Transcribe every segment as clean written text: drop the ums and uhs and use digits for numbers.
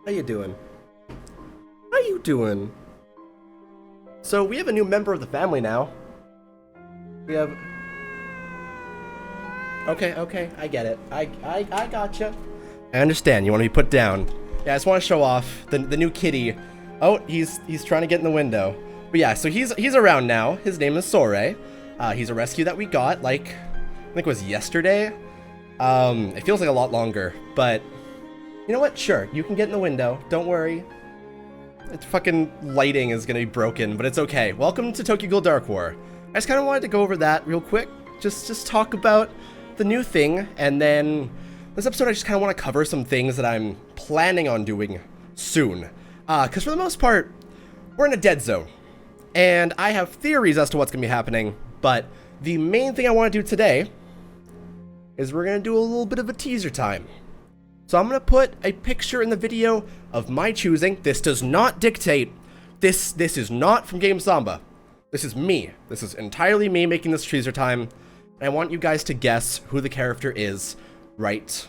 How you doing? How you doing? So we have a new member of the family now. We have... Okay, I get it. I gotcha. I understand, you want to be put down. Yeah, I just want to show off the new kitty. Oh, he's trying to get in the window. But yeah, so he's around now. His name is Sore. He's a rescue that we got, like, I think it was yesterday. It feels like a lot longer, but you know what? Sure, you can get in the window. Don't worry. Its fucking lighting is gonna be broken, but it's okay. Welcome to Tokyo Ghoul Dark War. I just kind of wanted to go over that real quick. Just talk about the new thing, and then this episode I just kind of want to cover some things that I'm planning on doing soon. Because for the most part, we're in a dead zone, and I have theories as to what's gonna be happening, but the main thing I want to do today is we're gonna do a little bit of a teaser time. So I'm gonna put a picture in the video of my choosing. This does not dictate. This is not from Game Samba. This is me. This is entirely me making this teaser time. And I want you guys to guess who the character is right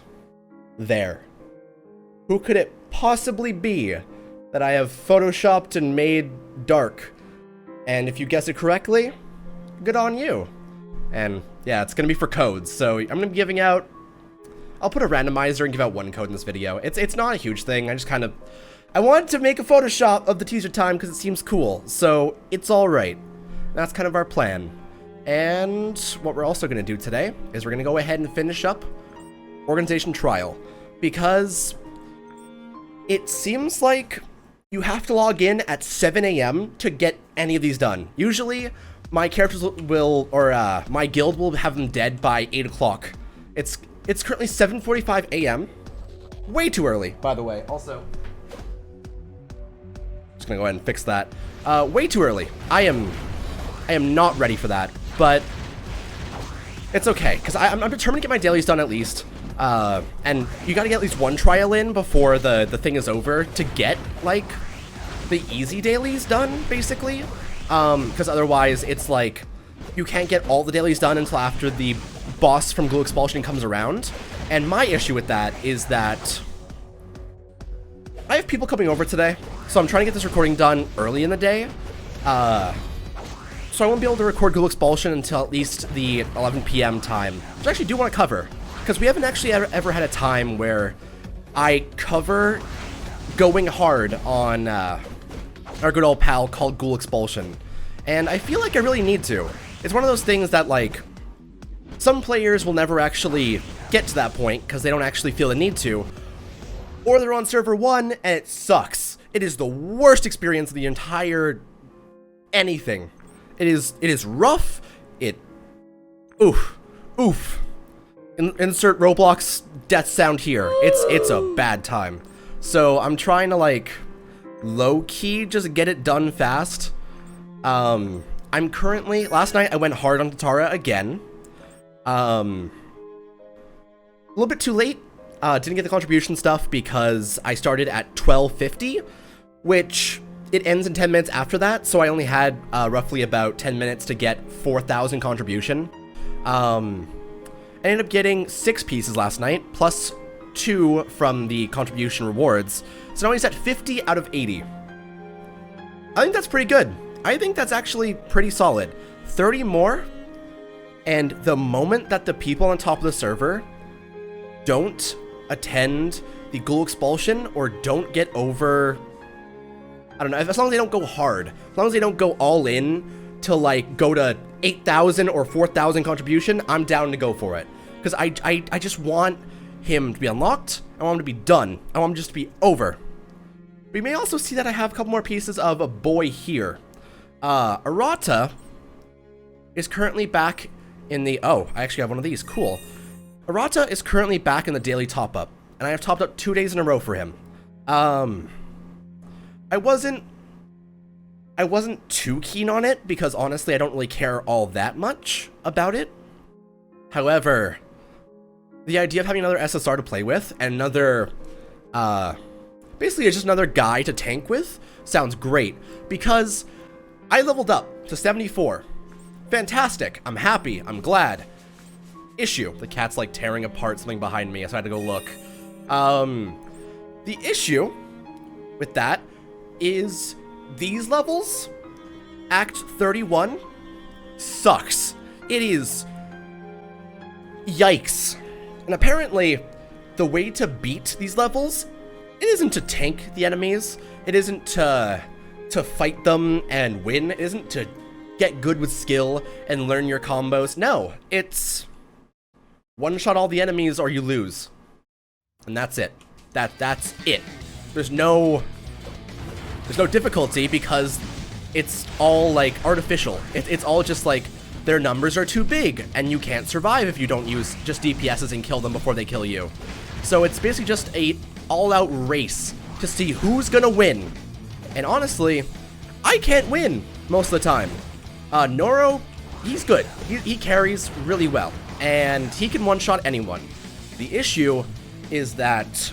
there. Who could it possibly be that I have photoshopped and made dark? And if you guess it correctly, good on you. And yeah, it's gonna be for codes. So I'm gonna be giving out, I'll put a randomizer and give out one code in this video. It's not a huge thing. I wanted to make a Photoshop of the teaser time because it seems cool. So it's all right. That's kind of our plan. And what we're also going to do today is we're going to go ahead and finish up Organization Trial, because it seems like you have to log in at 7 a.m. to get any of these done. Usually my characters will, or my guild will have them dead by 8 o'clock. It's currently 7:45 a.m. Way too early, by the way. Also, just gonna go ahead and fix that. Way too early. I am not ready for that, but it's okay, because I'm determined to get my dailies done at least. And you gotta get at least one trial in before the thing is over to get, like, the easy dailies done, basically. Because otherwise, it's like, you can't get all the dailies done until after the boss from Ghoul Expulsion comes around. And my issue with that is that I have people coming over today, so I'm trying to get this recording done early in the day. So I won't be able to record Ghoul Expulsion until at least the 11 p.m. time, which I actually do want to cover, because we haven't actually ever had a time where I cover going hard on our good old pal called Ghoul Expulsion. And I feel like I really need to. It's one of those things that, like, some players will never actually get to that point because they don't actually feel the need to, or they're on server 1 and it sucks. It is the worst experience of the entire anything. It is rough. Oof. Insert Roblox death sound here. It's a bad time. So I'm trying to, like, low-key just get it done fast. I'm currently, last night I went hard on Tatara again. A little bit too late. Didn't get the contribution stuff because I started at 12:50, which it ends in 10 minutes after that, so I only had roughly about 10 minutes to get 4,000 contribution. I ended up getting 6 pieces last night, plus 2 from the contribution rewards, so now he's at 50 out of 80. I think that's pretty good. I think that's actually pretty solid. 30 more, and the moment that the people on top of the server don't attend the Ghoul Expulsion or don't get over, I don't know, as long as they don't go hard, as long as they don't go all in to, like, go to 8,000 or 4,000 contribution, I'm down to go for it. Because I just want him to be unlocked, I want him to be done, I want him just to be over. We may also see that I have a couple more pieces of a boy here. Arata is currently back in the, oh, I actually have one of these, cool. Arata is currently back in the daily top-up, and I have topped up 2 days in a row for him. I wasn't too keen on it, because honestly I don't really care all that much about it. However, the idea of having another SSR to play with, and another, basically it's just another guy to tank with, sounds great, because I leveled up to 74. Fantastic, I'm happy, I'm glad. Issue, the cat's like tearing apart something behind me, so I had to go look. The issue with that is these levels, Act 31, sucks. It is yikes. And apparently, the way to beat these levels, it isn't to tank the enemies. It isn't to fight them and win. It isn't to get good with skill and learn your combos. No, it's one-shot all the enemies or you lose. And that's it. That's it. There's no difficulty because it's all like artificial. It's all just like their numbers are too big and you can't survive if you don't use just DPSs and kill them before they kill you. So it's basically just a all-out race to see who's gonna win. And honestly, I can't win most of the time. Noro, he's good. He carries really well and he can one-shot anyone. The issue is that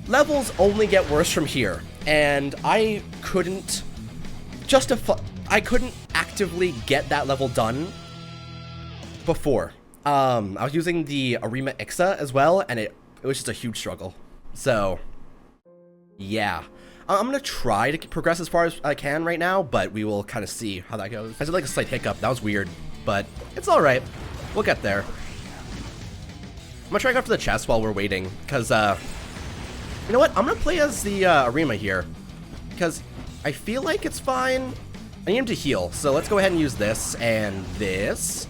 levels only get worse from here, and I couldn't actively get that level done before. I was using the LeaIsChill as well, and it was just a huge struggle. So, yeah. I'm gonna try to progress as far as I can right now, but we will kind of see how that goes. I did like a slight hiccup. That was weird, but it's all right. We'll get there. I'm gonna try to go for the chest while we're waiting, because, you know what? I'm gonna play as the Arima here, because I feel like it's fine. I need him to heal, so let's go ahead and use this and this.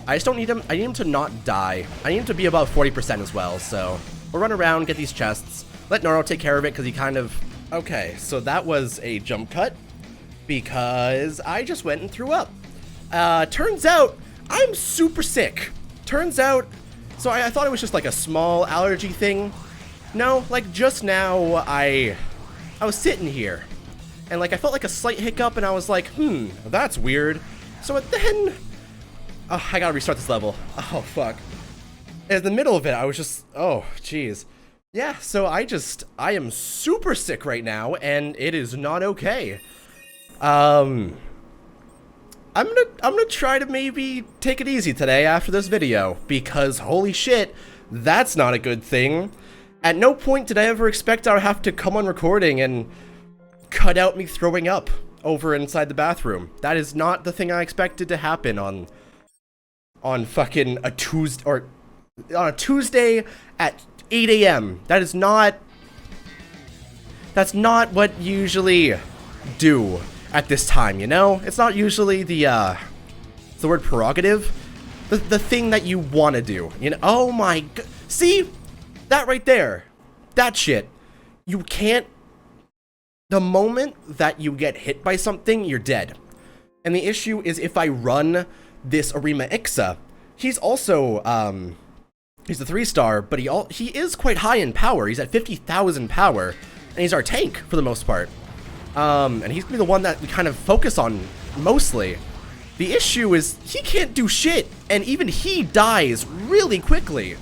I just don't need him. I need him to not die. I need him to be about 40% as well, so we'll run around, get these chests. Let Noro take care of it, because he kind of... Okay, so that was a jump cut, because I just went and threw up. Turns out, I'm super sick. Turns out... So I thought it was just like a small allergy thing. No, like just now, I was sitting here, and like I felt like a slight hiccup, and I was like, that's weird. So then, oh, I gotta restart this level. Oh fuck. In the middle of it, I was just, oh jeez. Yeah, so I am super sick right now, and it is not okay. I'm gonna try to maybe take it easy today after this video, because holy shit, that's not a good thing. At no point did I ever expect I would have to come on recording and cut out me throwing up over inside the bathroom. That is not the thing I expected to happen on fucking a Tuesday, or on a Tuesday at 8 a.m. That's not what you usually do at this time, you know? It's not usually the word prerogative, the thing that you want to do, you know? Oh my god, see? That right there, that shit, you can't, the moment that you get hit by something, you're dead. And the issue is if I run this LeaIsChill, he's also, he's a 3-star, but he is quite high in power. He's at 50,000 power, and he's our tank for the most part. And he's gonna be the one that we kind of focus on mostly. The issue is he can't do shit, and even he dies really quickly.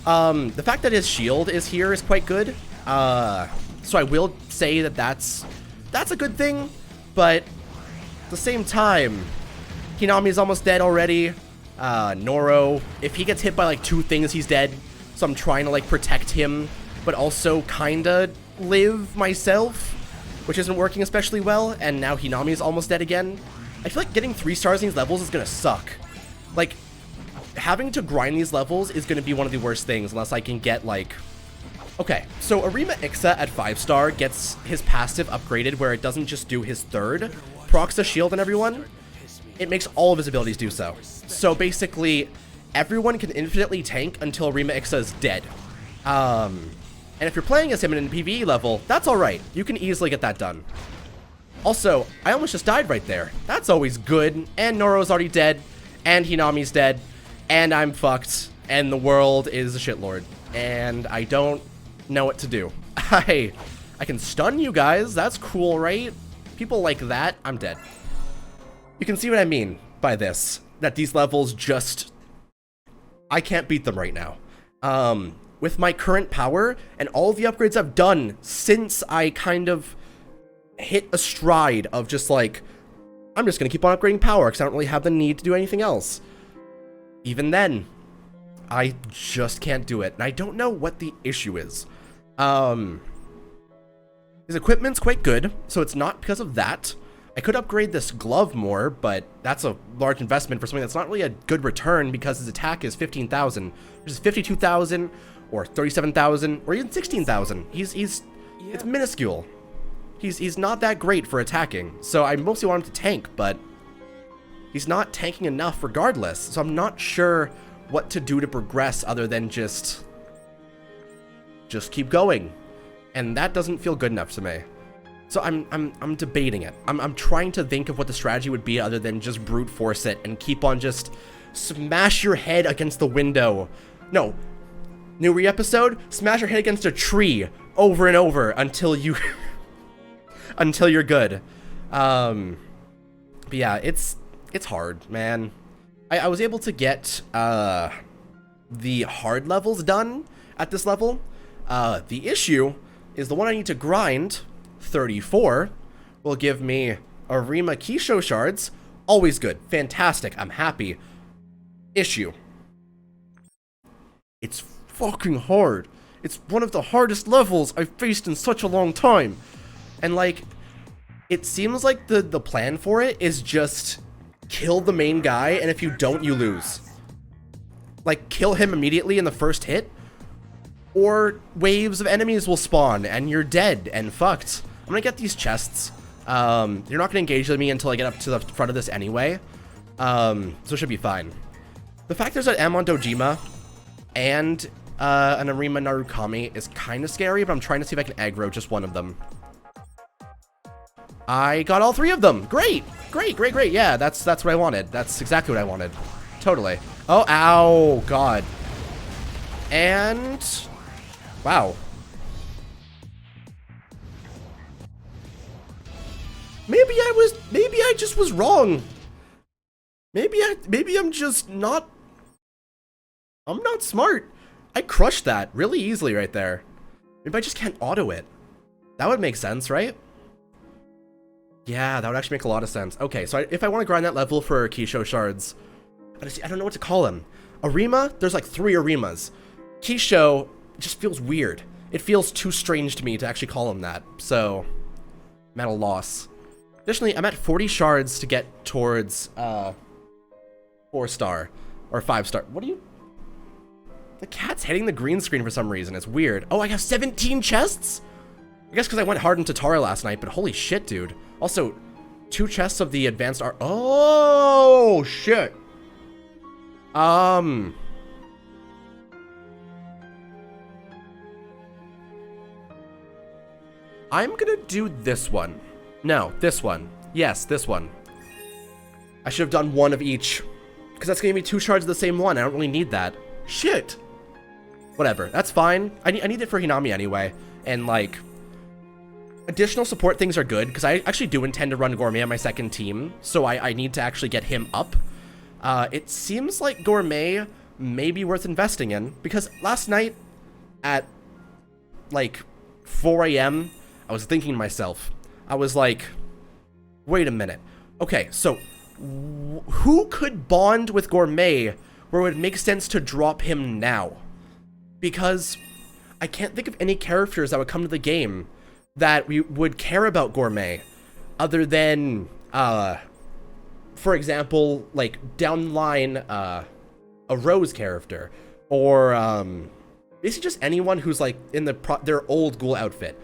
The fact that his shield is here is quite good. So I will say that that's a good thing, but at the same time, Hinami is almost dead already. Noro, if he gets hit by like 2 things, he's dead. So I'm trying to like protect him, but also kinda live myself, which isn't working especially well. And now Hinami is almost dead again. I feel like getting 3 stars in these levels is gonna suck. Like, having to grind these levels is gonna be one of the worst things unless I can get like... Okay, so LeaIsChill at 5-star gets his passive upgraded where it doesn't just do his 3rd, procs the shield on everyone. It makes all of his abilities do so. So basically, everyone can infinitely tank until LeaIsChill is dead. And if you're playing as him in a PvE level, that's alright. You can easily get that done. Also, I almost just died right there. That's always good. And Noro's already dead. And Hinami's dead. And I'm fucked. And the world is a shitlord. And I don't know what to do. I can stun you guys. That's cool, right? People like that, I'm dead. You can see what I mean by this. That these levels just... I can't beat them right now. With my current power and all the upgrades I've done since I kind of hit a stride of just like, I'm just going to keep on upgrading power because I don't really have the need to do anything else. Even then, I just can't do it. And I don't know what the issue is. His equipment's quite good, so it's not because of that. I could upgrade this glove more, but that's a large investment for something that's not really a good return because his attack is 15,000, which is 52,000 or 37,000 or even 16,000. It's minuscule. He's not that great for attacking, so I mostly want him to tank, but he's not tanking enough regardless, so I'm not sure what to do to progress other than just keep going, and that doesn't feel good enough to me. So I'm debating it. I'm trying to think of what the strategy would be other than just brute force it and keep on just smash your head against the window. No, new re-episode, smash your head against a tree over and over until you until you're good. But yeah, it's hard, man. I was able to get the hard levels done at this level. The issue is the one I need to grind, 34, will give me Arima Keyshow shards. Always good. Fantastic. I'm happy. Issue. It's fucking hard. It's one of the hardest levels I've faced in such a long time. And like, it seems like the plan for it is just kill the main guy, and if you don't, you lose. Like, kill him immediately in the first hit, or waves of enemies will spawn, and you're dead and fucked. I'm gonna get these chests. You're not gonna engage with me until I get up to the front of this anyway. So it should be fine. The fact there's an Amon Dojima and an Arima Narukami is kind of scary, but I'm trying to see if I can aggro just one of them. I got all three of them. Great, great, great, great. Yeah, that's what I wanted. That's exactly what I wanted. Totally. Oh, ow, God. And wow. Maybe I just was wrong. Maybe I'm just not. I'm not smart. I crushed that really easily right there. Maybe I just can't auto it. That would make sense, right? Yeah, that would actually make a lot of sense. Okay, so if I want to grind that level for Keyshow shards, I don't know what to call him. Arima, there's like 3 Arimas. Keyshow just feels weird. It feels too strange to me to actually call him that. So, I'm at a loss. Additionally, I'm at 40 shards to get towards 4-star or 5-star. What are you? The cat's hitting the green screen for some reason. It's weird. Oh, I have 17 chests? I guess because I went hard into Tara last night, but holy shit, dude. Also, 2 chests of the advanced art. Oh, shit. I'm gonna do this one. No, this one. Yes, this one. I should have done 1 of each, because that's gonna be 2 shards of the same one. I don't really need that. Shit. Whatever, that's fine. I need it for Hinami anyway, and like, additional support things are good, because I actually do intend to run Gourmet on my second team, so I need to actually get him up. It seems like Gourmet may be worth investing in, because last night at like 4 AM, I was thinking to myself, I was like, wait a minute. Okay, so who could bond with Gourmet where it would make sense to drop him now? Because I can't think of any characters that would come to the game that we would care about Gourmet other than, for example, like down the line, a Rose character, or basically just anyone who's like in their old Ghoul outfit.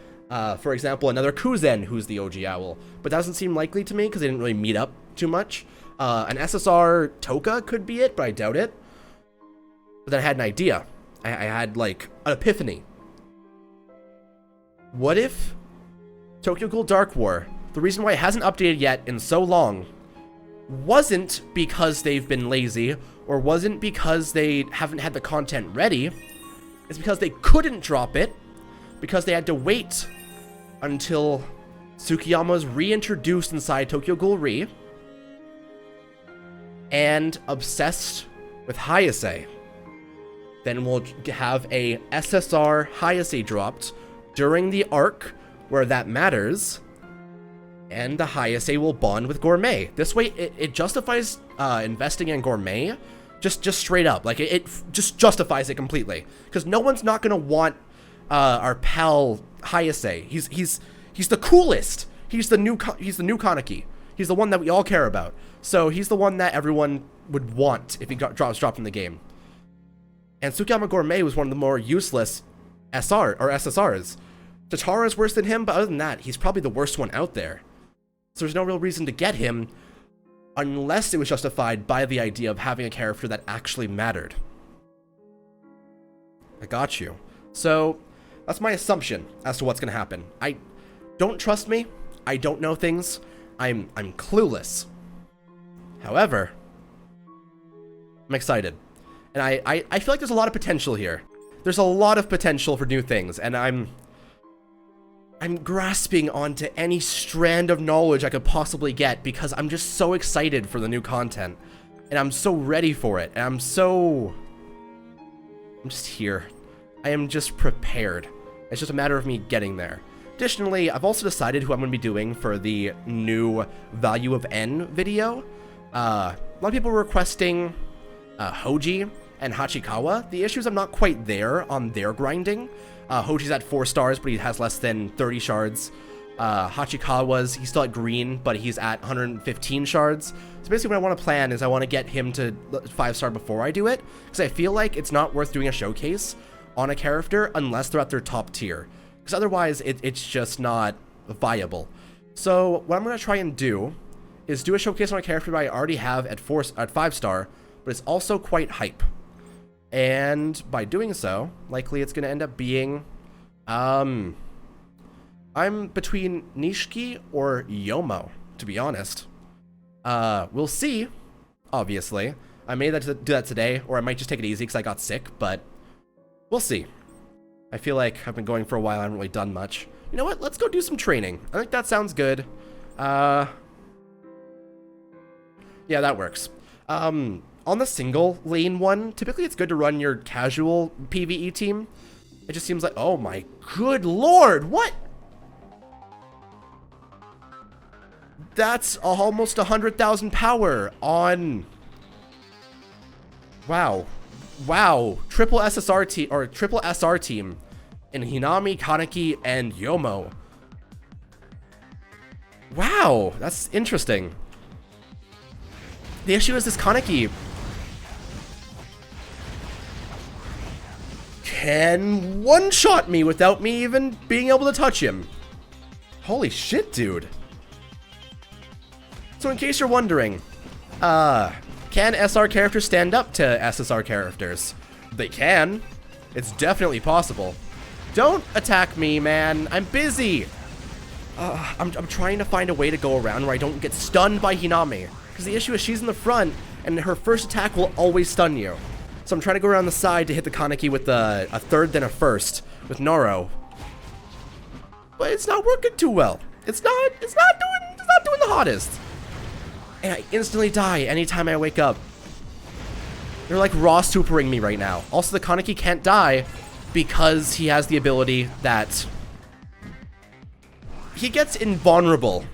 For example, another Kuzen who's the OG owl, but that doesn't seem likely to me because they didn't really meet up too much. An SSR Toka could be it, but I doubt it. But then I had an idea. I had like an epiphany. What if Tokyo Ghoul Dark War, the reason why it hasn't updated yet in so long, wasn't because they've been lazy, or wasn't because they haven't had the content ready, it's because they couldn't drop it, because they had to wait until Tsukiyama's reintroduced inside Tokyo Ghoul Re, and obsessed with Hayase. Then we'll have a SSR Hayase dropped during the arc where that matters, and the Hayase will bond with Gourmet. This way, it justifies investing in Gourmet, just straight up. Like, it just justifies it completely. Because no one's not going to want our pal Hayase. He's the coolest. He's the new Kaneki. He's the one that we all care about. So he's the one that everyone would want if he dropped in the game. And Tsukiyama Gourmet was one of the more useless SSRs. Tatara is worse than him, but other than that, he's probably the worst one out there. So there's no real reason to get him unless it was justified by the idea of having a character that actually mattered. I got you. So that's my assumption as to what's going to happen. I don't trust me. I don't know things. I'm clueless. However, I'm excited. And I feel like there's a lot of potential here. There's a lot of potential for new things, and I'm grasping onto any strand of knowledge I could possibly get because I'm just so excited for the new content. And I'm so ready for it. And I'm just here. I am just prepared. It's just a matter of me getting there. Additionally, I've also decided who I'm going to be doing for the new Value of N video. A lot of people were requesting Hoji and Hachikawa. The issue is I'm not quite there on their grinding. Hoji's at 4 stars, but he has less than 30 shards. Hachikawa's, he's still at green, but he's at 115 shards. So basically what I want to plan is I want to get him to 5-star before I do it, because I feel like it's not worth doing a showcase on a character unless they're at their top tier, because otherwise it's just not viable. So what I'm going to try and do is do a showcase on a character that I already have at 5-star, but it's also quite hype. And by doing so, likely it's going to end up being, I'm between Nishiki or Yomo, to be honest. We'll see, obviously. I may do that today, or I might just take it easy because I got sick, but we'll see. I feel like I've been going for a while, I haven't really done much. You know what, let's go do some training. I think that sounds good. Yeah, that works. On the single lane one, typically it's good to run your casual PvE team. It just seems like, oh my good lord, what? That's almost 100,000 power on... Wow. Wow. Triple SSR team, or triple SR team in Hinami, Kaneki, and Yomo. Wow, that's interesting. The issue is this Kaneki can one-shot me without me even being able to touch him. Holy shit, dude. So in case you're wondering, can SR characters stand up to SSR characters? They can. It's definitely possible. Don't attack me, man. I'm busy. I'm trying to find a way to go around where I don't get stunned by Hinami. Because the issue is she's in the front, and her first attack will always stun you. So I'm trying to go around the side to hit the Kaneki with a third then a first with Noro. But it's not working too well. It's not doing the hottest. And I instantly die anytime I wake up. They're like raw supering me right now. Also, the Kaneki can't die because he has the ability that he gets invulnerable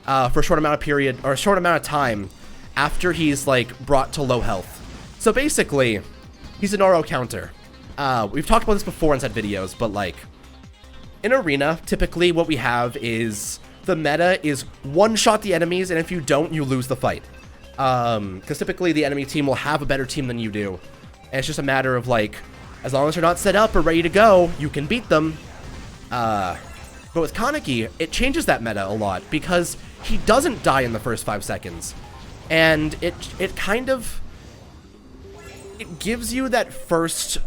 for a short amount of period, or a short amount of time after he's like brought to low health. So basically, he's an Noro counter. We've talked about this before in said videos, but like in Arena, typically what we have is the meta is one-shot the enemies, and if you don't, you lose the fight. Because typically the enemy team will have a better team than you do. And it's just a matter of like, as long as they're not set up or ready to go, you can beat them. But with Kaneki, it changes that meta a lot because he doesn't die in the first 5 seconds. And it kind of... it gives you that first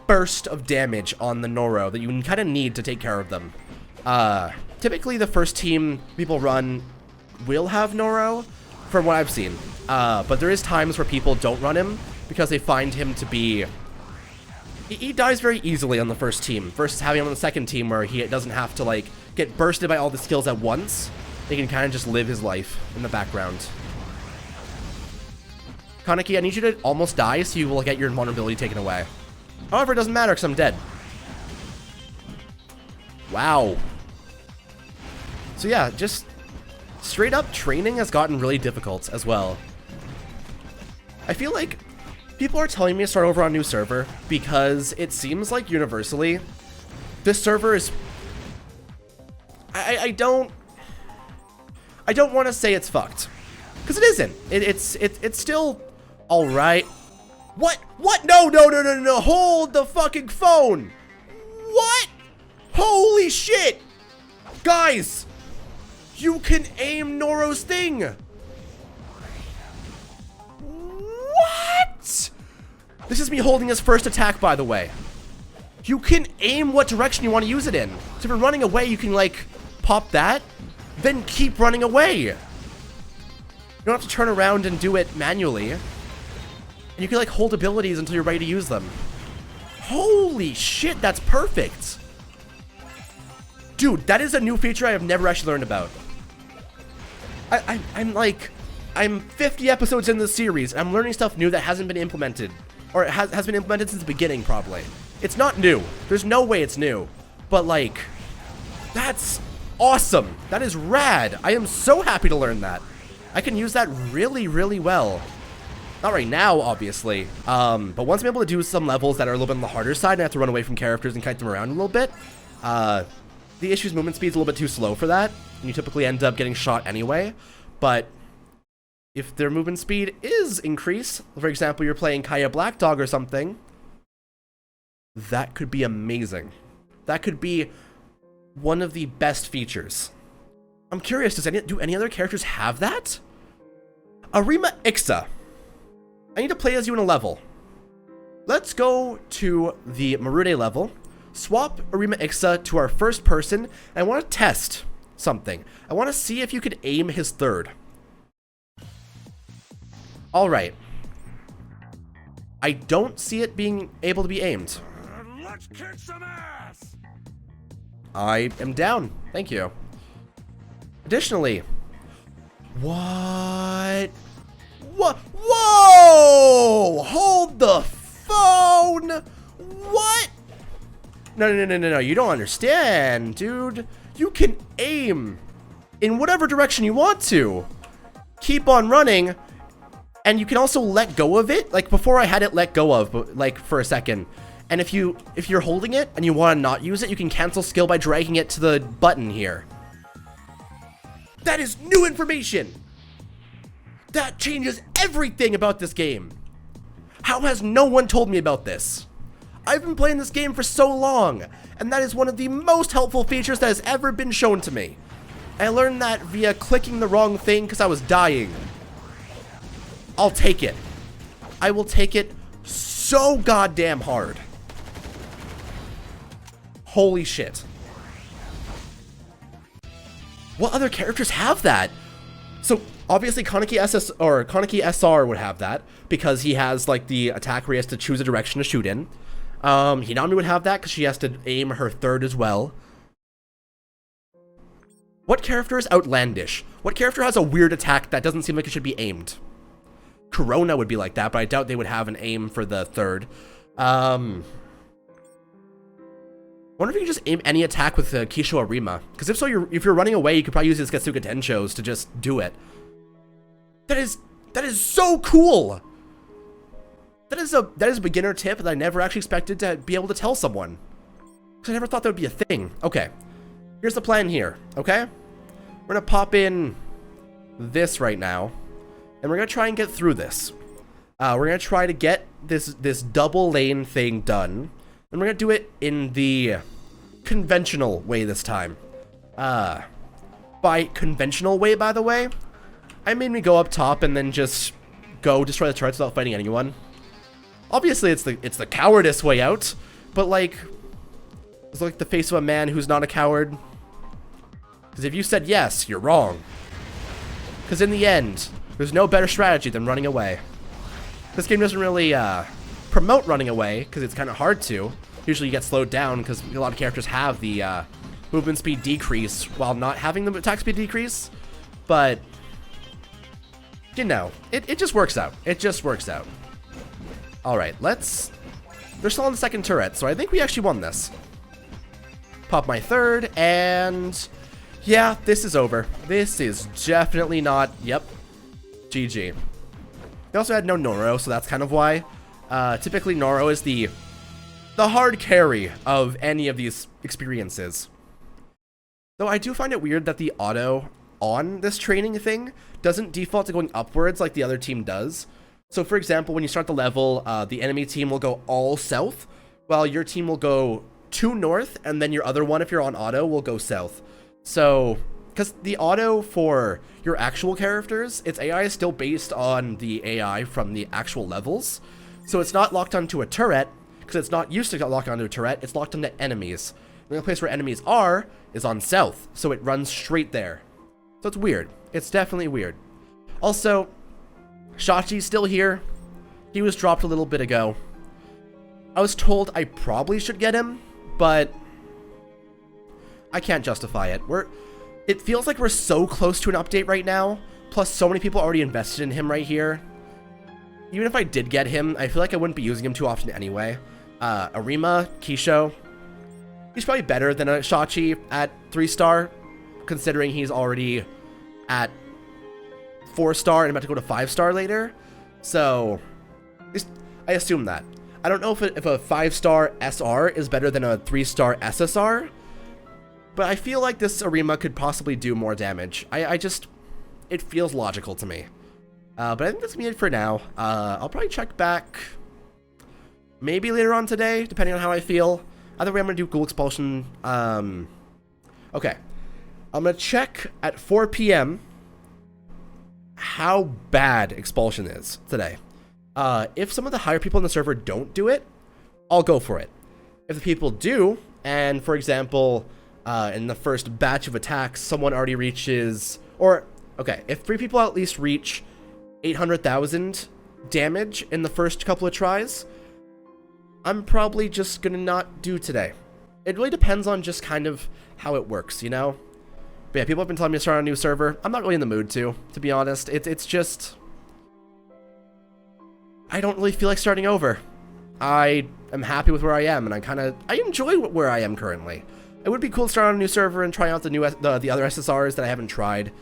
burst of damage on the Noro that you kind of need to take care of them. Typically the first team people run will have Noro, from what I've seen. But there is times where people don't run him because they find him to be... He dies very easily on the first team versus having him on the second team where he doesn't have to like get bursted by all the skills at once. He can kind of just live his life in the background. Kaneki, I need you to almost die so you will get your invulnerability taken away. However, it doesn't matter because I'm dead. Wow. So yeah, just straight up training has gotten really difficult as well. I feel like people are telling me to start over on a new server because it seems like universally this server is I don't want to say it's fucked, because it isn't. It's still all right. What? No! Hold the fucking phone. What? Holy shit, guys! You can aim Noro's thing. What? This is me holding his first attack, by the way. You can aim what direction you want to use it in. So if you're running away, you can like pop that, then keep running away. You don't have to turn around and do it manually. And you can like hold abilities until you're ready to use them. Holy shit, that's perfect. Dude, that is a new feature I have never actually learned about. I'm 50 episodes in this series, and I'm learning stuff new that hasn't been implemented. Or it has been implemented since the beginning, probably. It's not new. There's no way it's new. But, like, that's awesome. That is rad. I am so happy to learn that. I can use that really, really well. Not right now, obviously. But once I'm able to do some levels that are a little bit on the harder side, and I have to run away from characters and kite them around a little bit, the issue's movement speed's a little bit too slow for that, and you typically end up getting shot anyway. But if their movement speed is increased, for example, you're playing Kaya Black Dog or something, that could be amazing. That could be one of the best features. I'm curious, do any other characters have that? Arima Ixa. I need to play as you in a level. Let's go to the Marude level, swap Arima Ixa to our first person, and I want to test something. I want to see if you could aim his third. Alright. I don't see it being able to be aimed. Let's kick some ass! I am down. Thank you. Additionally, what? Whoa! Hold the phone! What? No, you don't understand, dude. You can aim in whatever direction you want to. Keep on running, and you can also let go of it. Like before I had it let go of, but like for a second. And if you're holding it and you want to not use it, you can cancel skill by dragging it to the button here. That is new information. That changes everything about this game. How has no one told me about this? I've been playing this game for so long, and that is one of the most helpful features that has ever been shown to me. I learned that via clicking the wrong thing because I was dying. I'll take it. I will take it so goddamn hard. Holy shit. What other characters have that? So obviously Kaneki SR would have that because he has like the attack where he has to choose a direction to shoot in. Hinami would have that because she has to aim her third as well. What character is outlandish? What character has a weird attack that doesn't seem like it should be aimed? Corona would be like that, but I doubt they would have an aim for the third. Wonder if you can just aim any attack with Kisho Arima. Because if so, if you're running away, you could probably use his Getsuga Tenshos to just do it. That is so cool. That is a beginner tip that I never actually expected to be able to tell someone. Because I never thought that would be a thing. Okay, here's the plan here. Okay, we're gonna pop in this right now, and we're gonna try and get through this. We're gonna try to get this double lane thing done. And we're gonna do it in the conventional way this time. By conventional way, by the way, I made me go up top and then just go destroy the turrets without fighting anyone. Obviously, it's the cowardice way out, but like, it's like the face of a man who's not a coward. Because if you said yes, you're wrong. Because in the end, there's no better strategy than running away. This game doesn't really promote running away because it's kind of hard to. Usually you get slowed down because a lot of characters have the movement speed decrease while not having the attack speed decrease. But you know, it just works out. It just works out. All right, they're still on the second turret, so I think we actually won this. Pop my third, and yeah, this is over. This is definitely not, yep, GG. They also had no Noro, so that's kind of why. Typically Noro is the hard carry of any of these experiences. Though I do find it weird that the auto on this training thing doesn't default to going upwards like the other team does. So for example, when you start the level, the enemy team will go all south, while your team will go 2 north, and then your other one, if you're on auto, will go south. So, because the auto for your actual characters, its AI is still based on the AI from the actual levels. So it's not locked onto a turret, because it's not used to get locked onto a turret, it's locked onto enemies. The only place where enemies are is on south, so it runs straight there. So it's weird. It's definitely weird. Also, Shachi's still here. He was dropped a little bit ago. I was told I probably should get him, but I can't justify it. It feels like we're so close to an update right now, plus so many people already invested in him right here. Even if I did get him, I feel like I wouldn't be using him too often anyway. Arima, Kisho, he's probably better than a Shachi at 3-star, considering he's already at 4-star and about to go to 5-star later. So, I assume that. I don't know if a 5-star SR is better than a 3-star SSR, but I feel like this Arima could possibly do more damage. It feels logical to me. But I think that's gonna be it for now. I'll probably check back maybe later on today, depending on how I feel. Either way, I'm gonna do Ghoul Expulsion. Okay. I'm gonna check at 4 p.m. how bad Expulsion is today. If some of the higher people in the server don't do it, I'll go for it. If the people do, and for example, in the first batch of attacks, someone already reaches, okay, if 3 people at least reach 800,000 damage in the first couple of tries, I'm probably just gonna not do today. It really depends on just kind of how it works, you know? But yeah, people have been telling me to start on a new server. I'm not really in the mood to be honest. It's just, I don't really feel like starting over. I am happy with where I am, and I enjoy where I am currently. It would be cool to start on a new server and try out the other SSRs that I haven't tried.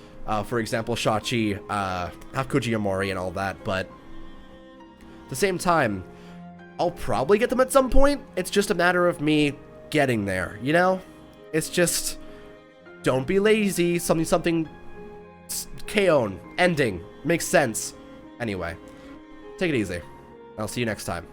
For example, Shachi, Hakuji Yamori, and all that, but at the same time, I'll probably get them at some point. It's just a matter of me getting there, you know? It's just, don't be lazy, something, Kaon, ending, makes sense. Anyway, take it easy. I'll see you next time.